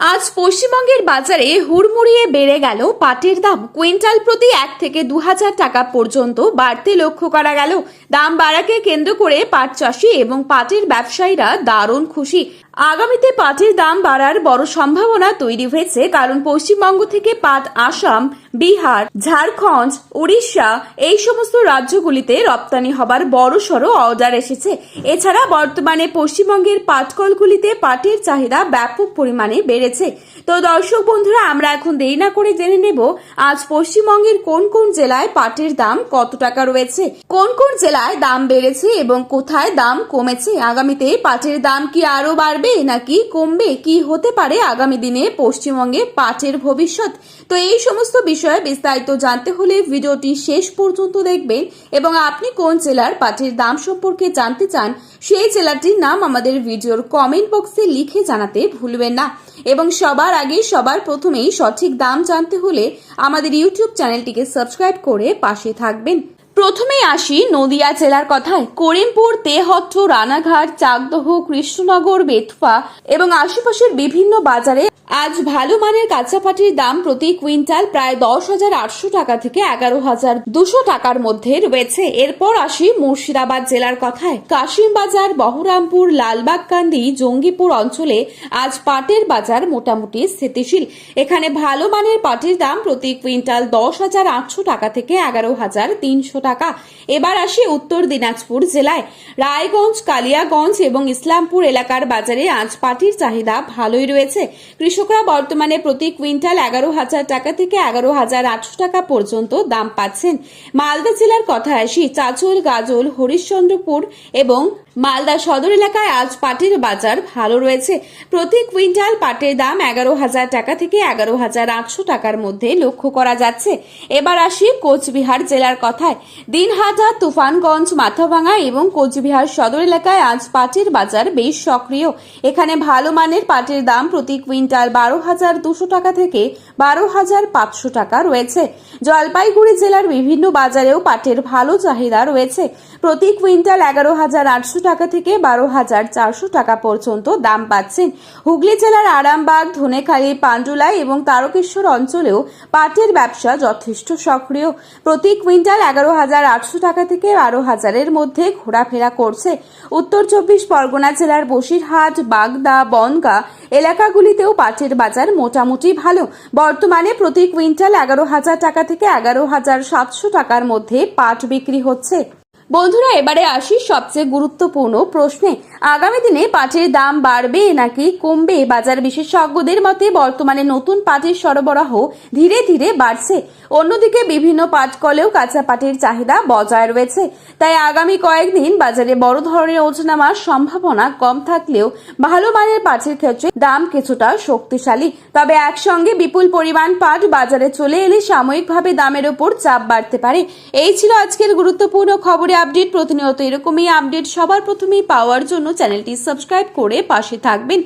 আজ পশ্চিমবঙ্গের বাজারে হুড়মুড়িয়ে বেড়ে গেল পাটের দাম। কুইন্টাল প্রতি 1 থেকে 2,000 টাকা পর্যন্ত বাড়তে লক্ষ্য করা গেল। দাম বাড়াকে কেন্দ্র করে পাট চাষি এবং পাটের ব্যবসায়ীরা দারুণ খুশি। আগামীতে পাটের দাম বাড়ার বড় সম্ভাবনা তৈরি হয়েছে, কারণ পশ্চিমবঙ্গ থেকে পাট আসাম, বিহার, ঝাড়খণ্ড, উড়িষ্যা এই সমস্ত রাজ্যগুলিতে রপ্তানি হবার বড়সড় অর্ডার এসেছে। এছাড়া বর্তমানে পশ্চিমবঙ্গের পাটকলগুলিতে পাটের চাহিদা ব্যাপক পরিমাণে বেড়েছে। তো দর্শক বন্ধুরা, আমরা এখন দেরি না করে জেনে নেব আজ পশ্চিমবঙ্গের কোন কোন জেলায় পাটের দাম কত টাকা রয়েছে, কোন কোন জেলায় দাম বেড়েছে এবং কোথায় দাম কমেছে। আগামীতে পাটের দাম কি আরো বাড়বে নাকি কমবে, কি হতে পারে আগামী দিনে পশ্চিমবঙ্গে পাটের ভবিষ্যৎ। তো এই সমস্ত বিষয়ে বিস্তারিত জানতে হলে ভিডিওটি শেষ পর্যন্ত দেখবেন এবং আপনি কোন জেলার পাটের দাম সম্পর্কে জানতে চান সেই জেলাটির নাম আমাদের ভিডিওর কমেন্ট বক্সে লিখে জানাতে ভুলবেন না। এবং সবার আগে সবার প্রথমেই সঠিক দাম জানতে হলে আমাদের ইউটিউব চ্যানেলটিকে সাবস্ক্রাইব করে পাশে থাকবেন। প্রথমেই আসি নদিয়া জেলার কথায়। করিমপুর, তেহট্ট, রানাঘাট, চাকদহ, কৃষ্ণনগর, বেথুয়া এবং আশেপাশের বিভিন্ন বাজারে আজ ভালো মানের কাঁচা পাটের দাম প্রতি কুইন্টাল প্রায় 10,800 টাকা থেকে 11,200 টাকার মধ্যে রয়েছে। এরপর আসি মুর্শিদাবাদ জেলার কথায়। কাশিমবাজার, বহরমপুর, লালবাগকান্দি, জঙ্গিপুর অঞ্চলে আজ পাটের বাজার মোটামুটি স্থিতিশীল। এখানে ভালো মানের পাটের দাম প্রতি কুইন্টাল 10,800 টাকা থেকে 11,300 টাকা। এবার আসি উত্তর দিনাজপুর জেলায়। রায়গঞ্জ, কালিয়াগঞ্জ এবং ইসলামপুর এলাকার বাজারে আজ পাটের চাহিদা ভালোই রয়েছে। কৃষকরা বর্তমানে প্রতি কুইন্টাল 11,000 টাকা থেকে 11,800 টাকা পর্যন্ত দাম পাচ্ছেন। মালদা জেলার কথা আসি। চাঁচল, গাজল, হরিশ্চন্দ্রপুর এবং মালদা সদর এলাকায় আজ পাটের বাজার ভালো রয়েছে। প্রতি কুইন্টাল পাটের দাম 11,000 টাকা থেকে 11,800 টাকার মধ্যে লক্ষ্য করা যাচ্ছে। এবার আসি কোচবিহার জেলার কথায়। দিনহাটা, তুফানগঞ্জ, মাথাভাঙা এবং কোচবিহার সদর এলাকায় আজ পাটের বাজার বেশ সক্রিয়। এখানে ভালো মানের পাটের দাম প্রতি কুইন্টাল 12,200 টাকা থেকে 12,500 টাকা রয়েছে। জলপাইগুড়ি জেলার বিভিন্ন বাজারেও পাটের ভালো চাহিদা রয়েছে। প্রতি কুইন্টাল 11,800 টাকা থেকে 12,400 টাকা পর্যন্ত দাম পাচ্ছেন। হুগলি জেলার আরামবাগ, ধনেখালি, পান্ডুলাই এবং তারকেশ্বর অঞ্চলেও পাটের ব্যবসা যথেষ্ট সক্রিয়। প্রতি কুইন্টাল 11,800 টাকা থেকে 12,000-এর মধ্যে ঘোরাফেরা করছে। উত্তর 24 পরগনা জেলার বসিরহাট, বাগদা, বনগাঁ এলাকাগুলিতেও পাটের বাজার মোটামুটি ভালো। বর্তমানে প্রতি কুইন্টাল 11,000 টাকা থেকে 11,700 টাকার মধ্যে পাট বিক্রি হচ্ছে। বন্ধুরা, এবারে আসি সবচেয়ে গুরুত্বপূর্ণ প্রশ্নে। আগামী দিনে পাটের দাম বাড়বে নাকি কমবে? বাজার বিশেষজ্ঞদের মতে বর্তমানে নতুন পাটের সরবরাহ ধীরে ধীরে বাড়ছে। অন্যদিকে বিভিন্ন পাটকলেও কাঁচা পাটের চাহিদা বজায় রয়েছে। তাই আগামী কয়েকদিন বাজারে বড় ধরনের ওঠানামার সম্ভাবনা কম থাকলেও ভালো মানের পাটের ক্ষেত্রে দাম কিছুটা শক্তিশালী। তবে একসঙ্গে বিপুল পরিমাণ পাট বাজারে চলে এলে সাময়িকভাবে দামের ওপর চাপ বাড়তে পারে। এই ছিল আজকের গুরুত্বপূর্ণ খবরে আপডেট। প্রতিনিয়ত এরকমই আপডেট সবার প্রথমেই পাওয়ার জন্য চ্যানেলটি সাবস্ক্রাইব করে পাশে থাকবেন।